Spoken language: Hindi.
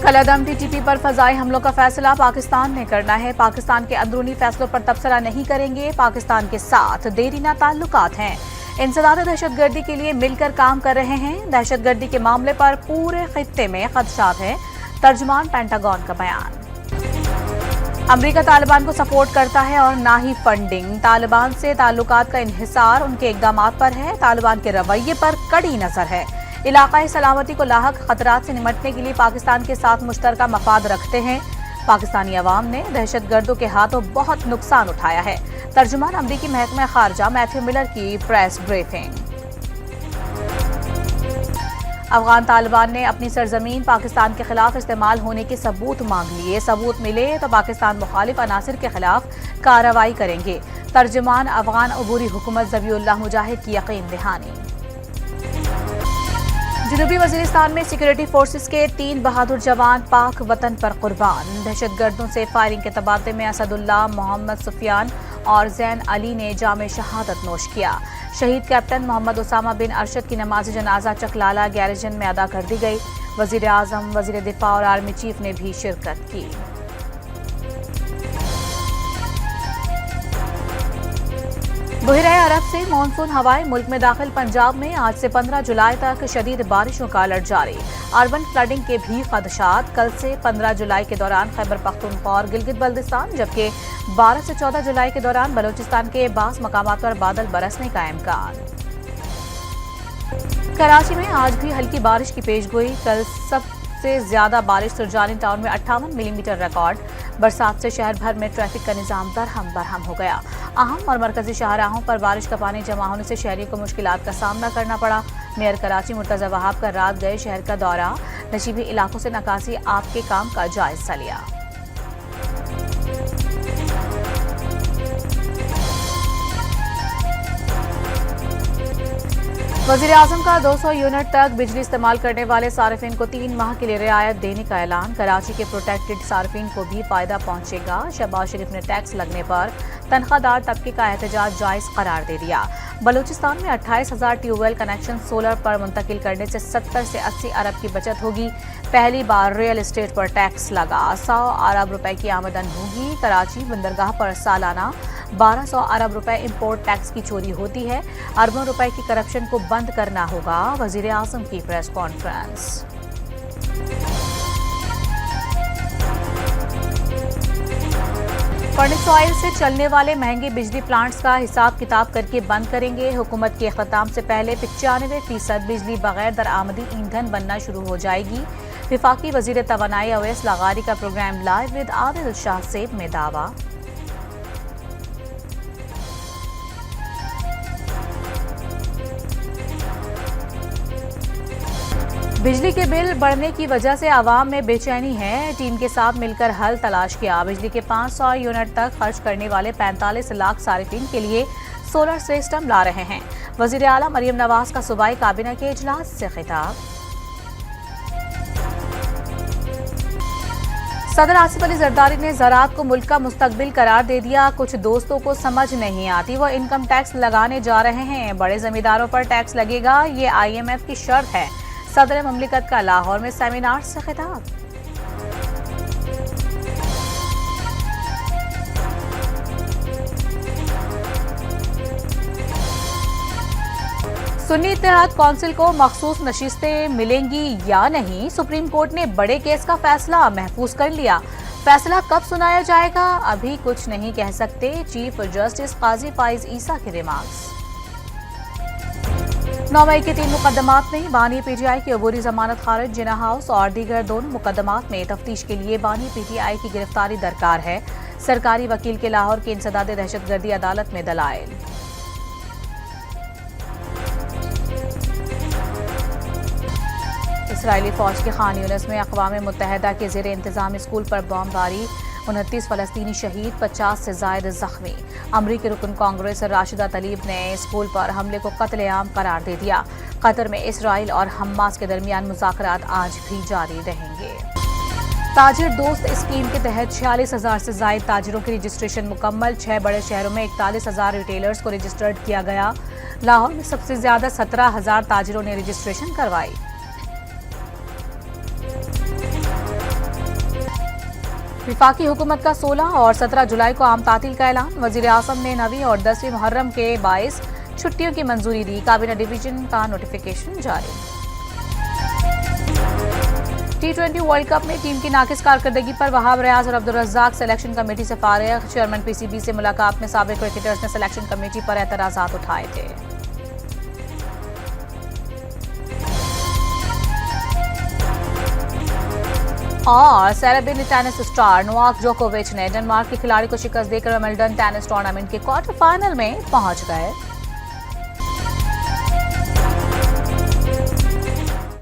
कलअदम टीटीपी पर फजाई हमलों का फैसला पाकिस्तान ने करना है। पाकिस्तान के अंदरूनी फैसलों पर तबसरा नहीं करेंगे। पाकिस्तान के साथ देरीना ताल्लुकात हैं। इंसदाद दहशतगर्दी के लिए मिलकर काम कर रहे हैं। दहशतगर्दी के मामले पर पूरे खित्ते में खदशात हैं। तर्जुमान पेंटागन का बयान। अमरीका तालिबान को सपोर्ट करता है और ना ही फंडिंग। तालिबान से ताल्लुकात का इन्हिसार उनके इकदामात पर है। तालिबान के रवैये पर कड़ी नजर है। इलाकाई सलामती को लाहक खतरात से निमटने के लिए पाकिस्तान के साथ मुश्तरका मफाद रखते हैं। पाकिस्तानी अवाम ने दहशतगर्दों के हाथों बहुत नुकसान उठाया है। तर्जुमान अमरीकी महकमा खारजा मैथ्यू मिलर की प्रेस ब्रीफिंग। अफगान तालिबान ने अपनी सरजमीन पाकिस्तान के खिलाफ इस्तेमाल होने के सबूत मांग लिए। सबूत मिले तो पाकिस्तान मुखालिफ अनासिर के खिलाफ कार्रवाई करेंगे। तर्जुमान अफगान अबूरी हुकूमत ज़बीउल्लाह मुजाहिद की यकीन दहानी। जनूबी वजीरिस्तान में सिक्योरिटी फोर्सेस के 3 बहादुर जवान पाक वतन पर कुर्बान। दहशतगर्दों से फायरिंग के तबादले में असदुल्लाह, मोहम्मद सुफियान और जैन अली ने जाम शहादत नोश किया। शहीद कैप्टन मोहम्मद उसामा बिन अरशद की नमाज जनाजा चकलाला गैरिजन में अदा कर दी गई। वजीर आजम, वजीर दिफा और आर्मी चीफ ने भी शिरकत की। बहरे अरब से मानसून हवाएं मुल्क में दाखिल। पंजाब में आज से 15 जुलाई तक शदीद बारिशों का अलर्ट जारी। अर्बन फ्लडिंग के भी खदशात। कल से 15 जुलाई के दौरान खैबर पख्तूनख्वा और गिलगित बल्तिस्तान, जबकि 12 से 14 जुलाई के दौरान बलोचिस्तान के बास मकामात पर बादल बरसने का इम्कान। कराची में आज भी हल्की बारिश की पेशगोई। कल सबसे ज्यादा बारिश सुरजानी टाउन में 58 मिलीमीटर रिकॉर्ड। बरसात से शहर भर में ट्रैफिक का निजाम दरहम बरहम हो गया। अहम और मरकजी शाहराहों पर बारिश का पानी जमा होने से शहरियों को मुश्किलात का सामना करना पड़ा। मेयर कराची मुर्तजा वहाब का रात गए शहर का दौरा। नशीबी इलाकों से निकासी आप के काम का जायजा लिया। वज़ीर आज़म का 200 यूनिट तक बिजली इस्तेमाल करने वाले सार्फिन को 3 माह के लिए रियायत देने का ऐलान। कराची के प्रोटेक्टेड सार्फिन को भी फायदा पहुंचेगा। शहबाज शरीफ ने टैक्स लगने पर तनख्वाहदार तबके का एहतजाज जायज करार दे दिया। बलूचिस्तान में 28,000 ट्यूबवेल कनेक्शन सोलर पर मुंतकिल करने से 70 से 80 अरब की बचत होगी। पहली बार रियल एस्टेट पर टैक्स लगा। 100 अरब रुपए की आमदन होगी। कराची बंदरगाह पर सालाना 1200 अरब रुपए इंपोर्ट टैक्स की चोरी होती है। अरबों रुपए की करप्शन को बंद करना होगा। वजीर आज़म की प्रेस कॉन्फ्रेंस। फर्नेस ऑयल से चलने वाले महंगे बिजली प्लांट्स का हिसाब किताब करके बंद करेंगे। हुकूमत के इख्तिताम से पहले 95% बिजली बगैर दरामदी ईंधन बनना शुरू हो जाएगी। विफाकी वजीर तवानाई अवैस लगारी का program live with Adil Shah सेब में दावा। बिजली के बिल बढ़ने की वजह से आवाम में बेचैनी है। टीम के साथ मिलकर हल तलाश किया। बिजली के 500 यूनिट तक खर्च करने वाले 45 लाख सारिफिन के लिए सोलर सिस्टम ला रहे हैं। वजीर आला मरियम नवाज का सूबाई काबीना के इजलास से खिताब। सदर आसिफ अली जरदारी ने ज़राअत को मुल्क का मुस्तकबिल करार दे दिया। कुछ दोस्तों को समझ नहीं आती, वो इनकम टैक्स लगाने जा रहे हैं। बड़े जमींदारों पर टैक्स लगेगा, ये IMF की शर्त है। सदर ममलिकत का लाहौर में सेमिनार से खिताब। सुन्नी इत्तेहाद कौंसिल को मखसूस नशिस्तें मिलेंगी या नहीं, सुप्रीम कोर्ट ने बड़े केस का फैसला महफूज कर लिया। फैसला कब सुनाया जाएगा अभी कुछ नहीं कह सकते। चीफ जस्टिस काजी फाइज ईसा के रिमार्क्स। 9 मई के 3 मुकदमात में बानी PTI की अबूरी जमानत खारिज। जिना हाउस और दीगर दोनों मुकदमात में तफ्तीश के लिए बानी PTI की गिरफ्तारी दरकार है। सरकारी वकील के लाहौर की इंसदाद दहशतगर्दी अदालत में दलाइल। इसराइली फौज के खान यूनिस में अक़वाम मुत्तहिदा के ज़ेर इंतज़ाम स्कूल पर बमबारी। 29 फ़लस्तीनी शहीद, 50 से ज़ायद ज़ख्मी। अमरीकी रुकन कांग्रेस राशिदा तलीब ने स्कूल पर हमले को कत्लेआम करार दे दिया। कतर में इसराइल और हमास के दरमियान मुज़ाकरात आज भी जारी रहेंगे। ताजिर दोस्त स्कीम के तहत 46,000 से ज़ायद ताजिरों की रजिस्ट्रेशन मुकम्मल। 6 बड़े शहरों में 41,000 रिटेलर्स को रजिस्टर्ड किया गया। लाहौर में सबसे ज्यादा 17,000 ताजिरों ने रजिस्ट्रेशन करवाई। विफाकी हुकूमत का 16 और 17 जुलाई को आम तातील का ऐलान। वजीर आजम ने 9वीं और 10वीं मुहर्रम के 22 छुट्टियों की मंजूरी दी। काबीना डिवीजन का नोटिफिकेशन जारी। T20 वर्ल्ड कप में टीम की नाकिस कारकर्दगी पर वहाब रियाज और अब्दुल रज्जाक सिलेक्शन कमेटी से फारिग। चेयरमैन पीसीबी से मुलाकात में साबिक क्रिकेटर्स ने सिलेक्शन कमेटी पर एतराजात उठाए थे। और सेरेबियन टेनिस स्टार नोवाक जोकोविच ने डेनमार्क के खिलाड़ी को शिकस्त देकर विंबलडन टेनिस टूर्नामेंट के क्वार्टर फाइनल में पहुंच गए।